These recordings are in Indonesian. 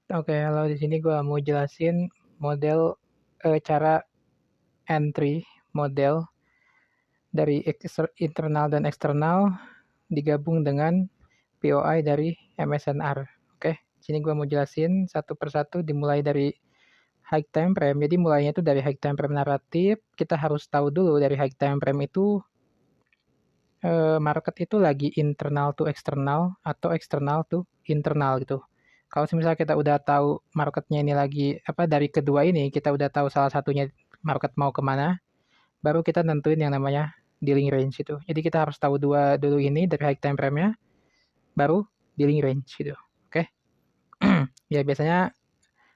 Oke, kalau di sini gua mau jelasin model cara entry model dari internal dan eksternal digabung dengan POI dari MSNR. Oke, di sini gua mau jelasin satu persatu dimulai dari high time frame. Jadi mulainya itu dari high time frame naratif. Kita harus tahu dulu dari high time frame itu market itu lagi internal to eksternal atau eksternal to internal gitu. Kalau misalnya kita udah tahu marketnya ini lagi apa dari kedua ini kita udah tahu salah satunya market mau kemana, baru kita nentuin yang namanya dealing range itu. Jadi kita harus tahu dua dulu ini dari high time frame-nya, baru dealing range gitu. Oke? Ya biasanya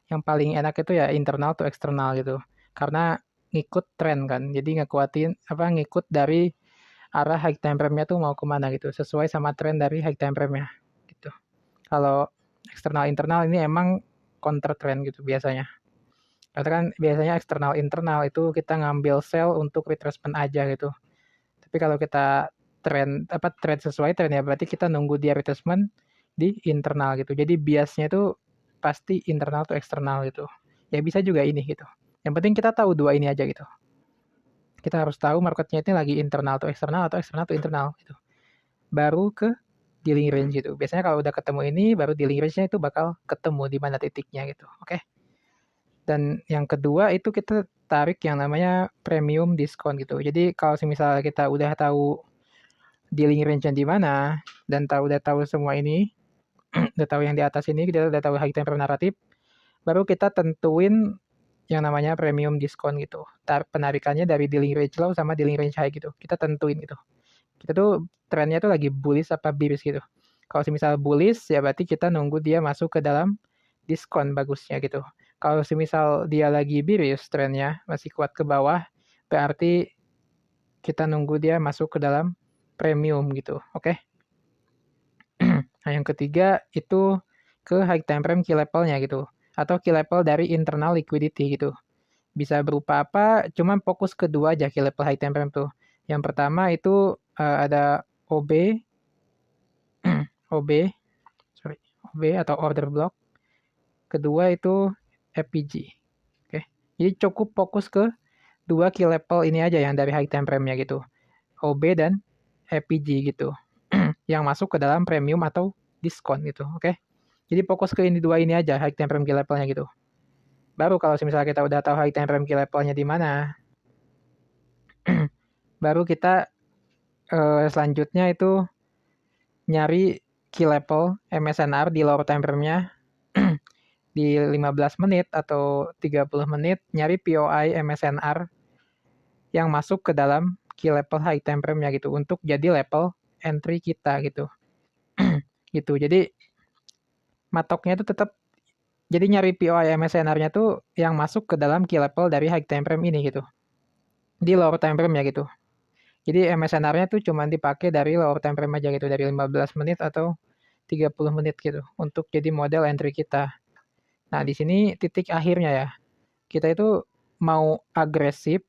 yang paling enak itu ya internal to eksternal gitu. Karena ngikut tren kan. Jadi ngikut dari arah high time frame-nya tuh mau kemana gitu. Sesuai sama tren dari high time frame-nya gitu. Kalau eksternal internal ini emang counter trend gitu biasanya. Karena kan biasanya eksternal internal itu kita ngambil sell untuk retracement aja gitu. Tapi kalau kita trend sesuai tren ya berarti kita nunggu dia retracement di internal gitu. Jadi biasnya itu pasti internal atau eksternal gitu. Ya bisa juga ini gitu. Yang penting kita tahu dua ini aja gitu. Kita harus tahu marketnya ini lagi internal atau eksternal atau internal gitu. Baru ke dealing range gitu. Biasanya kalau udah ketemu ini baru dealing range-nya itu bakal ketemu di mana titiknya gitu. Oke. Dan yang kedua itu kita tarik yang namanya premium discount gitu. Jadi kalau misalnya kita udah tahu dealing range-nya di mana dan udah tahu semua ini, udah tahu yang di atas ini, kita udah tahu high temper naratif, baru kita tentuin yang namanya premium discount gitu. Penarikannya dari dealing range low sama dealing range high gitu. Kita tentuin gitu. Kita tuh trennya tuh lagi bullish apa bearish gitu. Kalau misal bullish ya berarti kita nunggu dia masuk ke dalam diskon bagusnya gitu. Kalau misal dia lagi bearish trennya masih kuat ke bawah, berarti kita nunggu dia masuk ke dalam premium gitu. Oke. Nah, yang ketiga itu ke high time frame key levelnya gitu. Atau key level dari internal liquidity gitu. Bisa berupa apa, cuman fokus kedua aja key level high time frame tuh. Yang pertama itu ada OB, OB, sorry, OB atau order block. Kedua itu FPG. Oke. Jadi cukup fokus ke dua key level ini aja yang dari high time frame-nya gitu. OB dan FPG gitu. Yang masuk ke dalam premium atau diskon gitu. Oke. Jadi fokus ke ini dua ini aja high time frame key levelnya gitu. Baru kalau misalnya kita udah tahu high time frame key levelnya di mana, baru kita selanjutnya itu nyari key level MSNR di lower time frame-nya di 15 menit atau 30 menit nyari POI MSNR yang masuk ke dalam key level high time frame-nya gitu untuk jadi level entry kita gitu. Gitu. Jadi matoknya itu tetap jadi nyari POI MSNR-nya tuh yang masuk ke dalam key level dari high time frame ini gitu. Di lower time frame ya gitu. Jadi MSNR-nya tuh cuma dipakai dari lower time frame aja gitu dari 15 menit atau 30 menit gitu untuk jadi model entry kita. Nah, di sini titik akhirnya ya. Kita itu mau agresif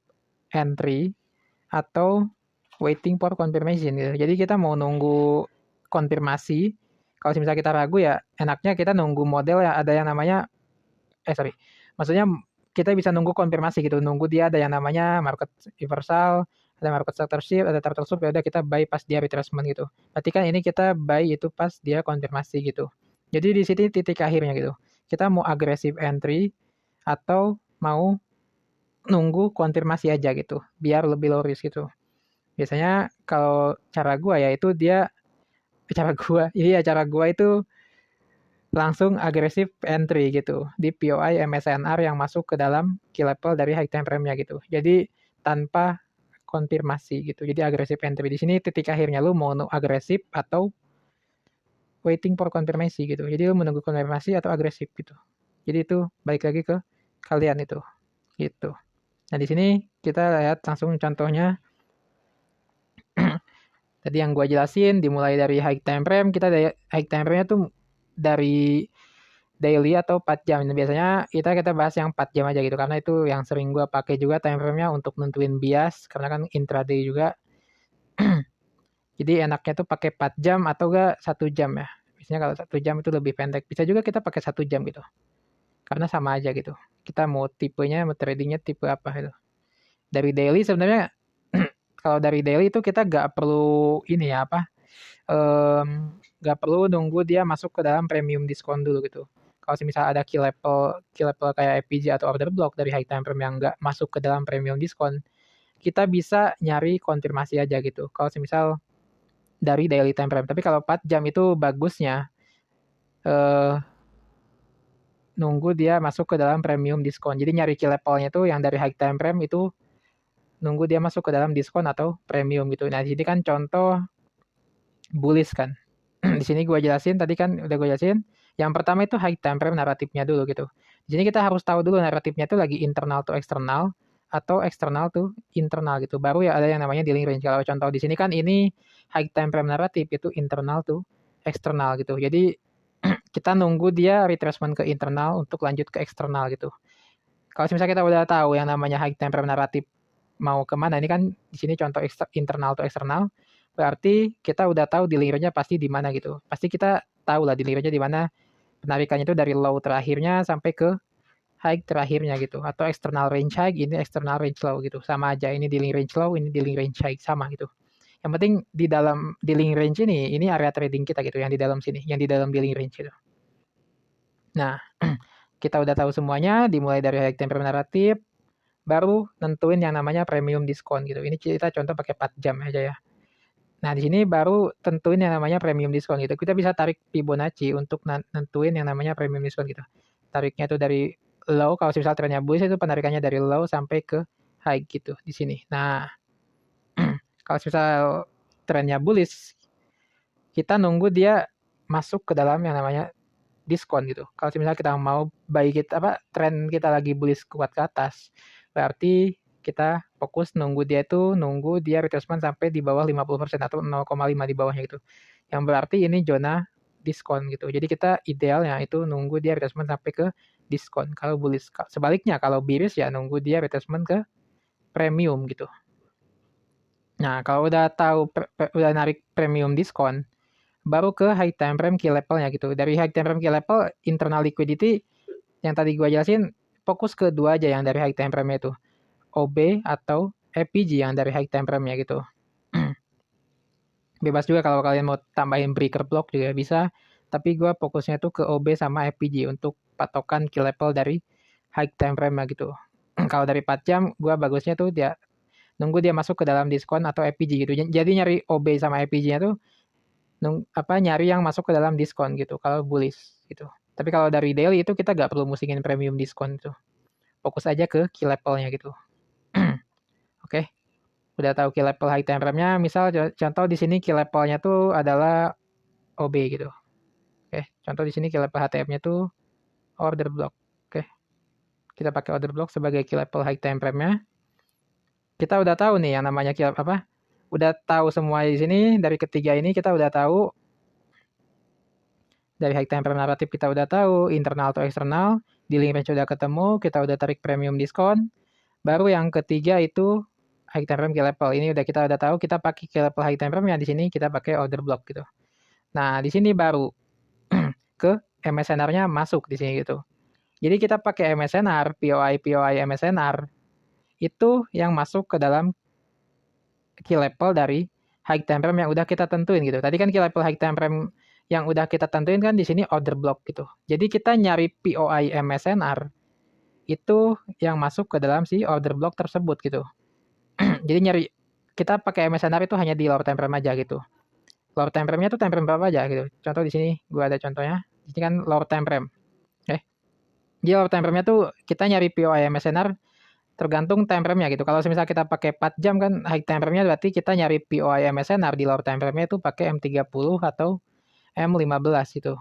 entry atau waiting for confirmation gitu. Jadi kita mau nunggu konfirmasi. Kalau misalnya kita ragu ya enaknya kita nunggu model ya ada yang namanya sorry. Maksudnya kita bisa nunggu konfirmasi gitu, nunggu dia ada yang namanya market reversal, ada market sector shift, ada turtle soup, ya udah kita buy pas dia retracement gitu. Berarti kan ini kita buy itu pas dia konfirmasi gitu. Jadi di sini titik akhirnya gitu. Kita mau agresif entry atau mau nunggu konfirmasi aja gitu, biar lebih low risk gitu. Biasanya kalau cara gua ya itu dia cara gua itu langsung agresif entry gitu di POI MSNR yang masuk ke dalam key level dari high time frame-nya gitu. Jadi tanpa konfirmasi gitu. Jadi agresif entry di sini titik akhirnya lu mau agresif atau waiting for confirmation gitu. Jadi lu menunggu konfirmasi atau agresif gitu. Jadi itu balik lagi ke kalian itu gitu. Nah, di sini kita lihat langsung contohnya. Tadi yang gua jelasin dimulai dari high time frame, kita dari high time frame-nya tuh dari daily atau 4 jam. Nah, biasanya kita bahas yang 4 jam aja gitu karena itu yang sering gua pakai juga time frame-nya untuk nentuin bias karena kan intraday juga. Jadi enaknya tuh pakai 4 jam atau enggak 1 jam ya. Biasanya kalau 1 jam itu lebih pendek. Bisa juga kita pakai 1 jam gitu. karena sama aja gitu. Kita mau tipenya, mau tradingnya tipe apa gitu. Dari daily sebenarnya kalau dari daily itu kita nggak perlu ini ya apa, nggak perlu nunggu dia masuk ke dalam premium diskon dulu gitu. Kalau misal ada key level kayak FPG atau order block dari high time frame yang nggak masuk ke dalam premium diskon, kita bisa nyari konfirmasi aja gitu. Kalau misal dari daily time frame. Tapi kalau 4 jam itu bagusnya eh, nunggu dia masuk ke dalam premium diskon. Jadi nyari key levelnya tuh yang dari high time frame itu nunggu dia masuk ke dalam diskon atau premium gitu. Nah, di sini kan contoh bullish kan. Di sini gue jelasin tadi kan udah gue jelasin. Yang pertama itu high time frame naratifnya dulu gitu. Di sini kita harus tahu dulu naratifnya itu lagi internal to eksternal atau eksternal to internal gitu. Baru ya ada yang namanya dealing range. Kalau contoh di sini kan ini high time frame naratif itu internal to eksternal gitu. Jadi kita nunggu dia retracement ke internal untuk lanjut ke eksternal gitu. Kalau misalnya kita udah tahu yang namanya high time frame naratif mau kemana, ini kan di sini contoh internal to eksternal, berarti kita udah tahu delivery-nya pasti di mana gitu. Pasti kita tahu lah delivery-nya di mana, penarikannya itu dari low terakhirnya sampai ke high terakhirnya gitu. Atau external range high, ini external range low gitu. Sama aja, ini dealing range low, ini dealing range high, sama gitu. Yang penting di dalam dealing range ini area trading kita gitu, yang di dalam sini, yang di dalam dealing range gitu. Nah, kita udah tahu semuanya, dimulai dari high time frame naratif, baru nentuin yang namanya premium diskon gitu. Ini kita contoh pakai 4 jam aja ya. Nah, di sini baru tentuin yang namanya premium diskon gitu. Kita bisa tarik Fibonacci untuk nentuin yang namanya premium diskon gitu. Tariknya itu dari low, kalau misal trennya bullish itu penarikannya dari low sampai ke high gitu di sini. Nah, kalau misal trennya bullish, kita nunggu dia masuk ke dalam yang namanya diskon gitu. Kalau misalnya kita mau buy kita apa tren kita lagi bullish kuat ke atas, berarti kita fokus nunggu dia retracement sampai di bawah 50% atau 0,5 di bawahnya gitu. Yang berarti ini zona diskon gitu. Jadi kita idealnya itu nunggu dia retracement sampai ke diskon kalau bullish. Sebaliknya kalau bearish ya nunggu dia retracement ke premium gitu. Nah, kalau udah tahu udah narik premium diskon, baru ke high time frame key levelnya gitu. Dari high time frame key level, internal liquidity yang tadi gue jelasin, fokus ke dua aja yang dari high time frame itu. OB atau FPG yang dari high time frame-nya gitu. Bebas juga kalau kalian mau tambahin breaker block juga bisa, tapi gue fokusnya tuh ke OB sama FPG untuk patokan key level dari high time frame-nya gitu. Kalau dari 4 jam, gue bagusnya tuh dia nunggu dia masuk ke dalam diskon atau FPG gitu. Jadi nyari OB sama FPG-nya tuh nyari yang masuk ke dalam diskon gitu kalau bullish gitu. Tapi kalau dari daily itu kita nggak perlu musingin premium diskon itu. Fokus aja ke key levelnya gitu. Oke. Udah tahu key level high time frame-nya, misal contoh di sini key levelnya tuh adalah OB gitu. Oke, contoh di sini key level HTF-nya tuh order block. Oke. Kita pakai order block sebagai key level high time frame-nya. Kita udah tahu nih yang namanya key apa? Udah tahu semua di sini dari ketiga ini kita udah tahu dari high time frame naratif kita udah tahu, internal atau eksternal, dealing range udah ketemu, kita udah tarik premium diskon. Baru yang ketiga itu high time frame key level. Ini kita udah tahu, kita pakai key level high time frame yang di sini kita pakai order block gitu. Nah, di sini baru ke MSNR-nya masuk di sini gitu. Jadi kita pakai MSNR, POI MSNR itu yang masuk ke dalam key level dari high time frame yang udah kita tentuin gitu. Tadi kan key level high time frame yang udah kita tentuin kan di sini order block gitu. Jadi kita nyari POI MSNR itu yang masuk ke dalam si order block tersebut gitu. Jadi nyari kita pakai MSNR itu hanya di lower time frame aja gitu. Lower time frame-nya tuh time frame berapa aja gitu. Contoh di sini gua ada contohnya. Di sini kan lower time frame. Di lower time frame-nya tuh kita nyari POI MSNR tergantung time frame-nya gitu. Kalau misalnya kita pakai 4 jam kan high time frame-nya berarti kita nyari POI MSNR di lower time frame-nya itu pakai M30 atau M15 gitu.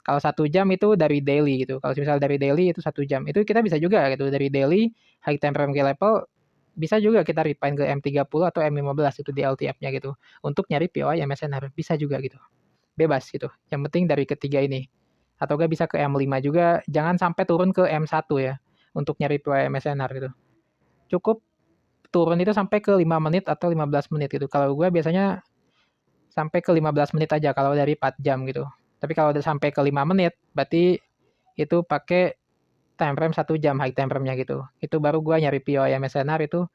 Kalau 1 jam itu dari daily gitu. Kalau misalnya dari daily itu 1 jam. Itu kita bisa juga gitu. Dari daily high time frame ke level bisa juga kita refine ke M30 atau M15 itu di LTF-nya gitu. Untuk nyari POI MSNR. Bisa juga gitu. Bebas gitu. Yang penting dari ketiga ini. Atau gak bisa ke M5 juga. Jangan sampai turun ke M1 ya. Untuk nyari POI MSNR gitu. Cukup turun itu sampai ke 5 menit atau 15 menit gitu. Kalau gue biasanya sampai ke 15 menit aja kalau dari 4 jam gitu. Tapi kalau udah sampai ke 5 menit, berarti itu pakai time frame 1 jam high time frame-nya gitu. Itu baru gua nyari POI MSNR itu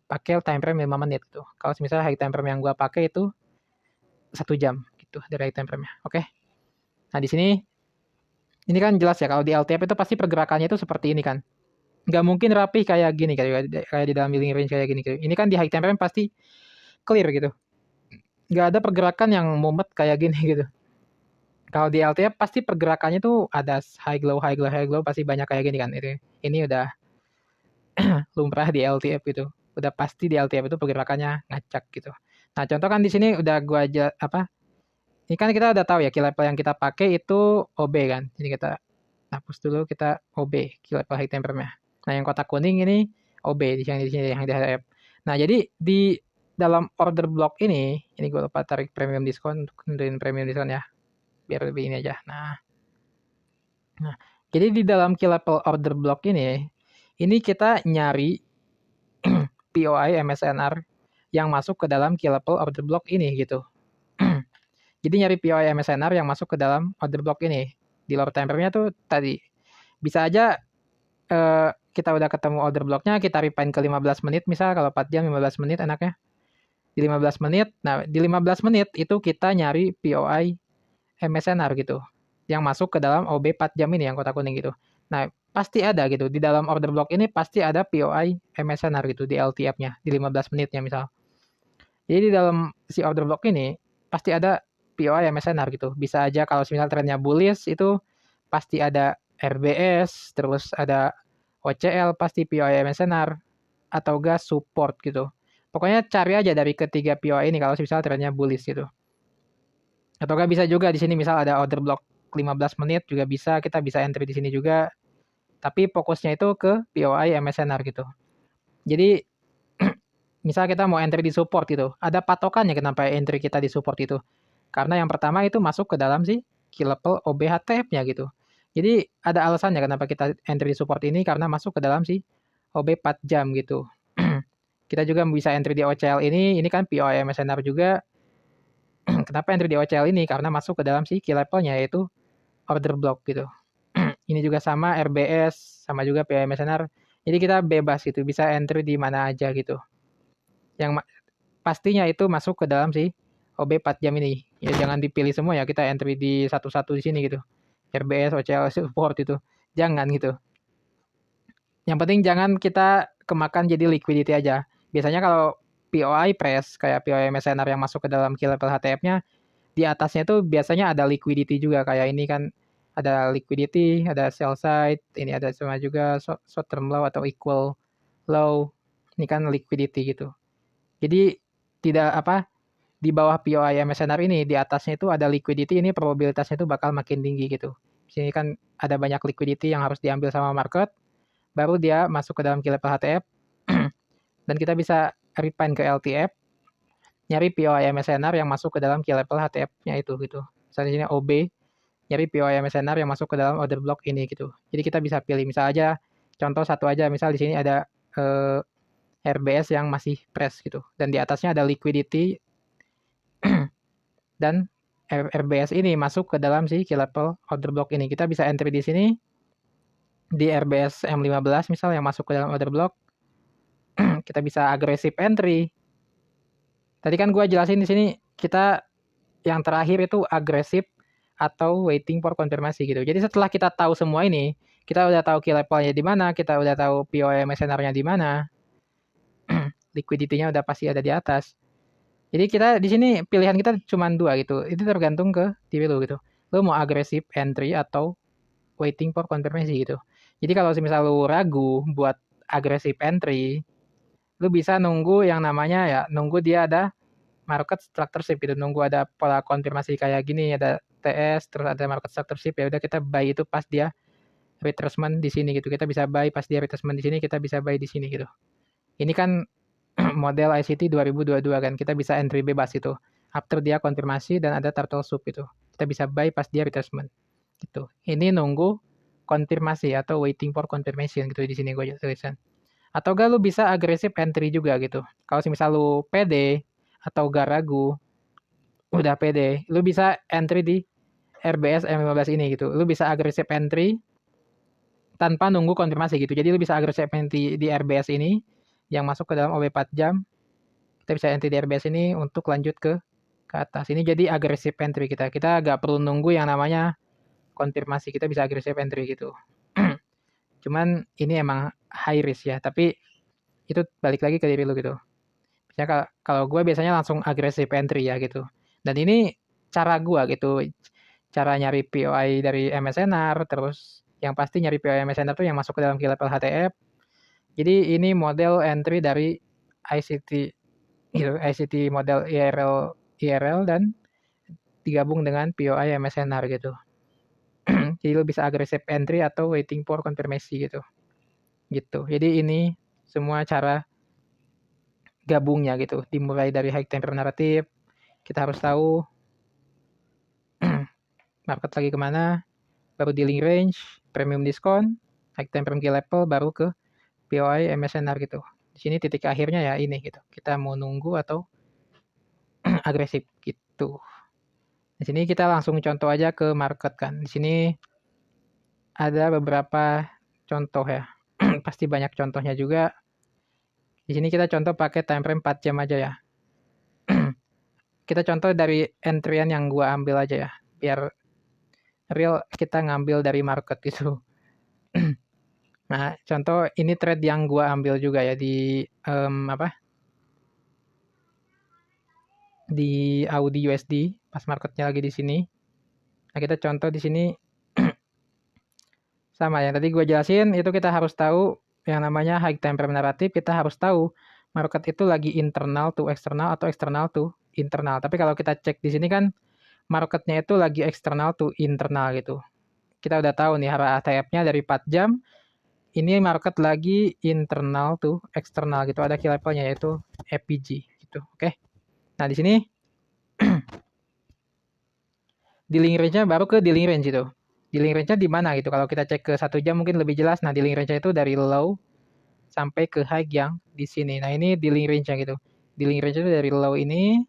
pakai time frame 5 menit tuh. Kalau misalnya high time frame yang gua pakai itu 1 jam gitu dari high time frame-nya. Oke. Nah, di sini ini kan jelas ya kalau di LTF itu pasti pergerakannya itu seperti ini kan. Nggak mungkin rapih kayak gini kayak di dalam milling range kayak gini. Ini kan di high time frame pasti clear gitu. Nggak ada pergerakan yang mumet kayak gini gitu. Kalau di LTF pasti pergerakannya tuh ada high glow, high glow, high glow pasti banyak kayak gini kan. Ini udah lumrah di LTF gitu. Udah pasti di LTF itu pergerakannya ngacak gitu. Nah, contoh kan di sini udah gua aja apa? Ini kan kita udah tahu ya key level yang kita pakai itu OB kan. Jadi kita hapus dulu kita OB key level high tempernya. Nah, yang kotak kuning ini OB di sini yang di HF. Nah, jadi di dalam order block ini gue lupa tarik premium diskon untuk nentuin premium diskon ya. Biar lebih ini aja. Nah, jadi di dalam key level order block ini kita nyari POI MSNR yang masuk ke dalam key level order block ini gitu. Jadi nyari POI MSNR yang masuk ke dalam order block ini. Di lower time frame-nya tuh tadi. Bisa aja kita udah ketemu order blocknya, kita refine ke 15 menit misal, kalau 4 jam 15 menit enaknya. Di 15 menit, nah di 15 menit itu kita nyari POI MSNR gitu. Yang masuk ke dalam OB 4 jam ini yang kotak kuning gitu. Nah, pasti ada gitu. Di dalam order block ini pasti ada POI MSNR gitu di LTF-nya, di 15 menitnya misal. Jadi di dalam si order block ini pasti ada POI MSNR gitu. Bisa aja kalau misal trennya bullish itu pasti ada RBS, terus ada OCL pasti POI MSNR atau gas support gitu. Pokoknya cari aja dari ketiga POI ini kalau misal trennya bullish gitu. Atau gak bisa juga di sini misal ada order block 15 menit juga bisa, kita bisa entry di sini juga. Tapi fokusnya itu ke POI MSNR gitu. Jadi misal kita mau entry di support gitu, ada patokannya kenapa entry kita di support itu. Karena yang pertama itu masuk ke dalam si key level OBHTF-nya gitu. Jadi ada alasannya kenapa kita entry di support ini karena masuk ke dalam si OB 4 jam gitu. Kita juga bisa entry di OCL ini kan POI MSNR juga. Kenapa entry di OCL ini? Karena masuk ke dalam si key levelnya yaitu order block gitu. Ini juga sama RBS, sama juga POI MSNR. Jadi kita bebas gitu, bisa entry di mana aja gitu. Yang pastinya itu masuk ke dalam si OB 4 jam ini. Ya jangan dipilih semua ya, kita entry di satu-satu di sini gitu. RBS, OCL, support itu. Jangan gitu. Yang penting jangan kita kemakan jadi liquidity aja. Biasanya kalau POI press, kayak POI MSNR yang masuk ke dalam key level HTF-nya, di atasnya itu biasanya ada liquidity juga. Kayak ini kan ada liquidity, ada sell side, ini ada sama juga short term low atau equal low. Ini kan liquidity gitu. Jadi tidak di bawah POI MSNR ini di atasnya itu ada liquidity, ini probabilitasnya itu bakal makin tinggi gitu. Di sini kan ada banyak liquidity yang harus diambil sama market, baru dia masuk ke dalam key level HTF dan kita bisa refine ke LTF, nyari POI MSNR yang masuk ke dalam key level HTF-nya itu gitu. Misalnya di sini OB, nyari POI MSNR yang masuk ke dalam order block ini gitu. Jadi kita bisa pilih misal aja contoh satu aja, misal di sini ada RBS yang masih press gitu dan di atasnya ada liquidity dan RBS ini masuk ke dalam si key level order block ini. Kita bisa entry di sini di RBS M15 misal yang masuk ke dalam order block. Kita bisa agresif entry. Tadi kan gue jelasin di sini kita yang terakhir itu agresif atau waiting for konfirmasi gitu. Jadi setelah kita tahu semua ini, kita udah tahu key levelnya di mana, kita udah tahu POI MSNR-nya di mana, liquidity-nya udah pasti ada di atas. Jadi kita di sini pilihan kita cuma dua gitu. Itu tergantung ke diri lu gitu. Lu mau agresif entry atau waiting for confirmation gitu. Jadi kalau misal lu ragu buat agresif entry, lu bisa nunggu yang namanya ya, nunggu dia ada market structureship gitu. Nunggu ada pola konfirmasi kayak gini, ada TS, terus ada market structureship, ya udah kita buy itu pas dia retracement di sini gitu. Kita bisa buy pas dia retracement di sini, kita bisa buy di sini gitu. Ini kan model ICT 2022 kan, kita bisa entry bebas itu. After dia konfirmasi dan ada turtle soup itu. Kita bisa buy pas dia retracement gitu. Ini nunggu konfirmasi atau waiting for confirmation gitu di sini gue tulisan. Atau gak lu bisa agresif entry juga gitu. Kalau misal lu pede atau gak ragu, udah pede, lu bisa entry di RBS M15 ini gitu. Lu bisa agresif entry tanpa nunggu konfirmasi gitu. Jadi lu bisa agresif entry di RBS ini yang masuk ke dalam OB 4 jam. Kita bisa entry di RBS ini untuk lanjut ke atas. Ini jadi agresif entry kita. Kita nggak perlu nunggu yang namanya konfirmasi. Kita bisa agresif entry gitu. Cuman ini emang high risk ya. Tapi itu balik lagi ke diri lu gitu. Ya kalau gue biasanya langsung agresif entry ya gitu. Dan ini cara gue gitu. Cara nyari POI dari MSNR, terus yang pasti nyari POI MSNR tuh yang masuk ke dalam key level HTF. Jadi ini model entry dari ICT gitu, ICT model IRL dan digabung dengan POI MSNR gitu. Jadi lo bisa agresif entry atau waiting for confirmation gitu. Gitu. Jadi ini semua cara gabungnya gitu. Dimulai dari high time frame naratif, kita harus tahu market lagi kemana, baru dealing range, premium discount, high time frame key level, baru ke POI MSNR gitu. Di sini titik akhirnya ya ini gitu. Kita mau nunggu atau agresif gitu. Di sini kita langsung contoh aja ke market kan. Di sini ada beberapa contoh ya. Pasti banyak contohnya juga. Di sini kita contoh pakai time frame 4 jam aja ya. Kita contoh dari entryan yang gua ambil aja ya. Biar real kita ngambil dari market gitu. Nah, contoh ini trade yang gua ambil juga ya di di Audi USD pas marketnya lagi di sini. Nah, kita contoh di sini sama ya. Tadi gue jelasin itu kita harus tahu yang namanya high time frame naratif, kita harus tahu market itu lagi internal to eksternal atau eksternal to internal. Tapi kalau kita cek di sini kan marketnya itu lagi eksternal to internal gitu. Kita udah tahu nih arah ATF-nya dari 4 jam. Ini market lagi internal to eksternal gitu. Ada key levelnya yaitu FPG gitu. Oke. Nah, di sini dealing range-nya baru ke dealing range itu. Dealing range-nya di mana gitu. Kalau kita cek ke 1 jam mungkin lebih jelas. Nah, dealing range-nya itu dari low sampai ke high yang di sini. Nah, ini dealing range-nya gitu. Dealing range itu dari low ini,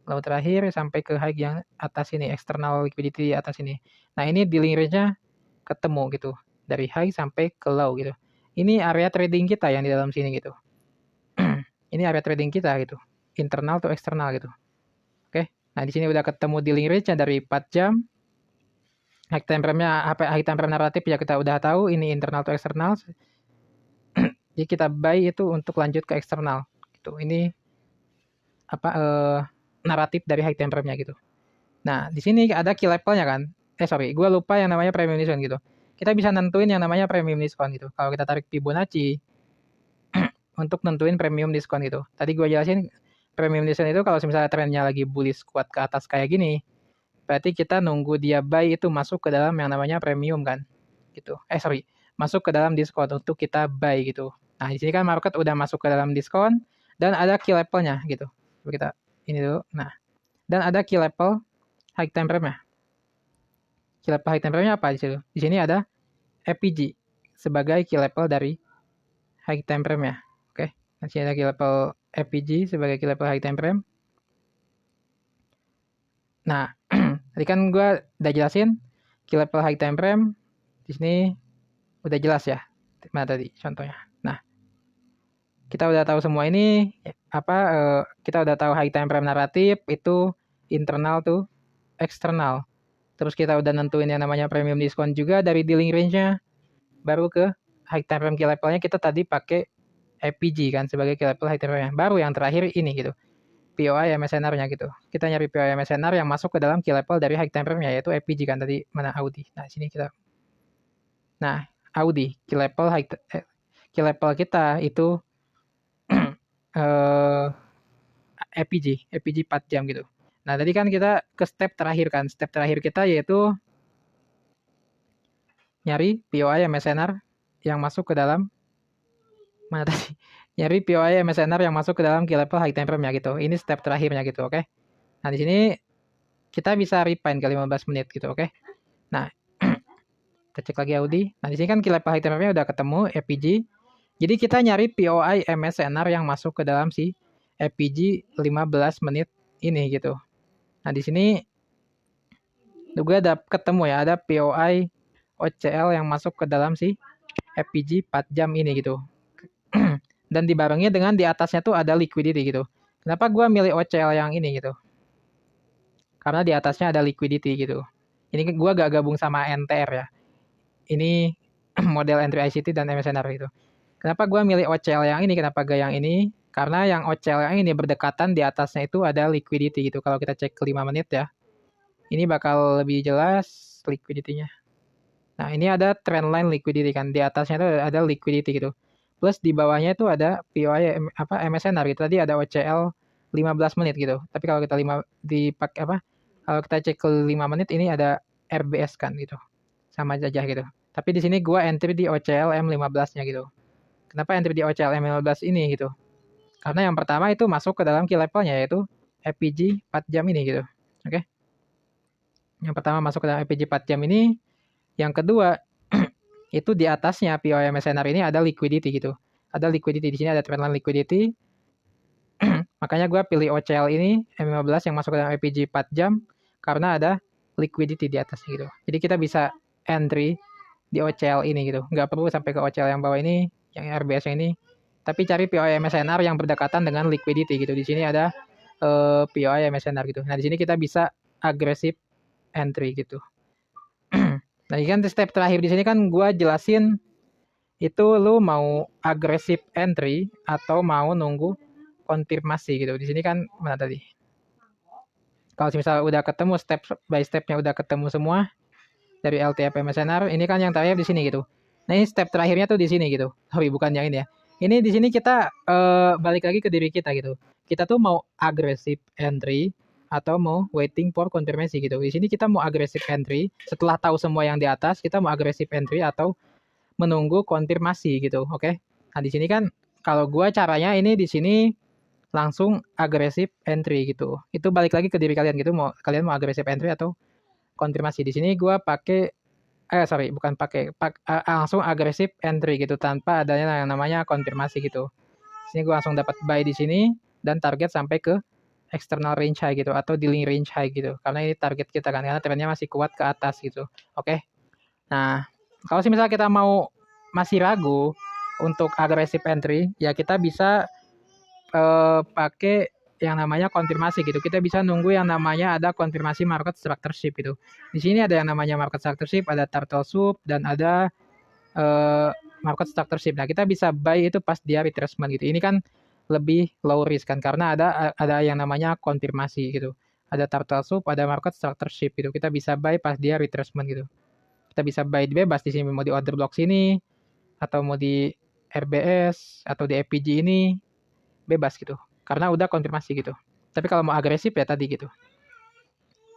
low terakhir sampai ke high yang atas ini, external liquidity atas ini. Nah, ini dealing range-nya ketemu gitu. Dari high sampai ke low gitu. Ini area trading kita yang di dalam sini gitu. Ini area trading kita gitu. Internal to eksternal gitu. Oke. Nah, di sini udah ketemu dealing range-nya dari 4 jam. High time frame-nya, high time frame naratif ya kita udah tahu. Ini internal to eksternal. Jadi kita buy itu untuk lanjut ke eksternal gitu. Ini naratif dari high time frame-nya gitu. Nah, di sini ada key level-nya kan. Gue lupa yang namanya premium discount gitu. Kita bisa nentuin yang namanya premium discount gitu. Kalau kita tarik Fibonacci untuk nentuin premium discount gitu. Tadi gue jelasin premium discount itu kalau misalnya trennya lagi bullish kuat ke atas kayak gini, berarti kita nunggu dia buy itu masuk ke dalam yang namanya premium kan. Gitu. Masuk ke dalam diskon untuk kita buy gitu. Nah, di sini kan market udah masuk ke dalam diskon dan ada key level-nya gitu. Coba kita ini dulu. Nah, dan ada key level high time frame-nya. Key level high time frame-nya apa di situ? Di sini ada FPG sebagai key level dari high time frame-nya. Oke. Di sini ada key level FPG sebagai key level high time frame. Nah, tadi kan gue udah jelasin key level high time frame. Di sini udah jelas ya. Mana tadi contohnya. Nah, kita udah tahu semua ini kita udah tahu high time frame naratif itu internal tuh eksternal. Terus kita udah nentuin yang namanya premium discount juga dari dealing range-nya. Baru ke high time frame key level-nya kita tadi pakai FPG kan sebagai key level high time frame-nya. Baru yang terakhir ini gitu. POI MSNR-nya gitu. Kita nyari POI MSNR yang masuk ke dalam key level dari high time frame-nya yaitu FPG kan tadi mana Audi. Nah, sini kita. Nah, Audi key level kita itu FPG 4 jam gitu. Nah, tadi kan kita ke step terakhir kan. Step terakhir kita yaitu nyari POI MSNR yang masuk ke dalam mana tadi? Nyari POI MSNR yang masuk ke dalam key level high time frame-nya gitu. Ini step terakhirnya gitu, oke? Nah, di sini kita bisa refine ke 15 menit gitu, oke? Nah, kita cek lagi Audi. Nah, di sini kan key level high time frame-nya udah ketemu FPG. Jadi kita nyari POI MSNR yang masuk ke dalam si FPG 15 menit ini gitu. Nah, di sini juga ada ketemu ya, ada POI OCL yang masuk ke dalam si FPG 4 jam ini gitu. Dan dibarengi dengan di atasnya tuh ada liquidity gitu. Kenapa gue milih OCL yang ini gitu? Karena di atasnya ada liquidity gitu. Ini gue gak gabung sama NTR ya. Ini model entry ICT dan MSNR gitu. Kenapa gue milih OCL yang ini? Kenapa gak yang ini? Karena yang OCL yang ini berdekatan di atasnya itu ada liquidity gitu. Kalau kita cek ke 5 menit ya. Ini bakal lebih jelas liquidity-nya. Nah, ini ada trendline liquidity kan. Di atasnya itu ada liquidity gitu. Plus di bawahnya itu ada POI MSNR gitu. Tadi ada OCL 15 menit gitu. Tapi kalau kita kalau kita cek ke 5 menit ini ada RBS kan gitu. Sama aja gitu. Tapi di sini gua entry di OCL M15-nya gitu. Kenapa entry di OCL M15 ini gitu? Karena yang pertama itu masuk ke dalam key levelnya yaitu FPG 4 jam ini gitu. Oke. Yang pertama masuk ke dalam FPG 4 jam ini. Yang kedua, itu di atasnya POI MSNR ini ada liquidity gitu. Ada liquidity di sini, ada trendline liquidity. Makanya gue pilih OCL ini M15 yang masuk ke dalam FPG 4 jam karena ada liquidity di atas gitu. Jadi kita bisa entry di OCL ini gitu. Nggak perlu sampai ke OCL yang bawah ini, yang RBS yang ini. Tapi cari POI MSNR yang berdekatan dengan liquidity gitu. Di sini ada POI MSNR gitu. Nah, di sini kita bisa aggressive entry gitu. Nah, ini kan step terakhir di sini kan gue jelasin itu lu mau agresif entry atau mau nunggu konfirmasi gitu. Di sini kan mana tadi? Kalau misalnya udah ketemu step by stepnya udah ketemu semua dari LTF MSNR, ini kan yang terakhir di sini gitu. Nah, ini step terakhirnya tuh di sini gitu. Tapi bukan yang ini ya. Ini di sini kita balik lagi ke diri kita gitu. Kita tuh mau agresif entry atau mau waiting for konfirmasi gitu. Di sini kita mau agresif entry setelah tahu semua yang di atas, kita mau agresif entry atau menunggu konfirmasi gitu. Oke. Nah, di sini kan kalau gua caranya ini di sini langsung agresif entry gitu. Itu balik lagi ke diri kalian gitu, kalian mau agresif entry atau konfirmasi. Di sini gua pakai bukan pakai langsung agresif entry gitu tanpa adanya yang namanya konfirmasi gitu. Di sini gua langsung dapat buy di sini dan target sampai ke external range high gitu atau dealing range high gitu. Karena ini target kita kan karena trennya masih kuat ke atas gitu. Oke. Nah, kalau misalnya kita mau masih ragu untuk agresif entry, ya kita bisa pakai yang namanya konfirmasi gitu. Kita bisa nunggu yang namanya ada konfirmasi market structure shift itu. Di sini ada yang namanya market structure shift, ada turtle soup dan ada market structure shift. Nah, kita bisa buy itu pas dia retracement gitu. Ini kan lebih low risk kan karena ada yang namanya konfirmasi gitu. Ada turtle soup, ada market structure shift gitu. Kita bisa buy pas dia retracement gitu. Kita bisa buy bebas di sini mau di order block sini atau mau di RBS atau di FPG ini bebas gitu. Karena udah konfirmasi gitu. Tapi kalau mau agresif ya tadi gitu.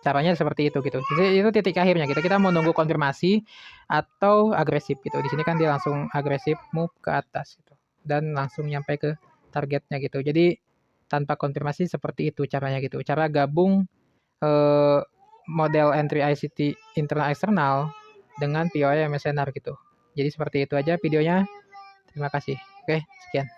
Caranya seperti itu gitu. Jadi itu titik akhirnya gitu. Kita mau nunggu konfirmasi atau agresif gitu. Di sini kan dia langsung agresif move ke atas gitu. Dan langsung nyampe ke targetnya gitu. Jadi tanpa konfirmasi seperti itu caranya gitu. Cara gabung model entry ICT internal eksternal dengan POI MSNR gitu. Jadi seperti itu aja videonya. Terima kasih. Oke, sekian.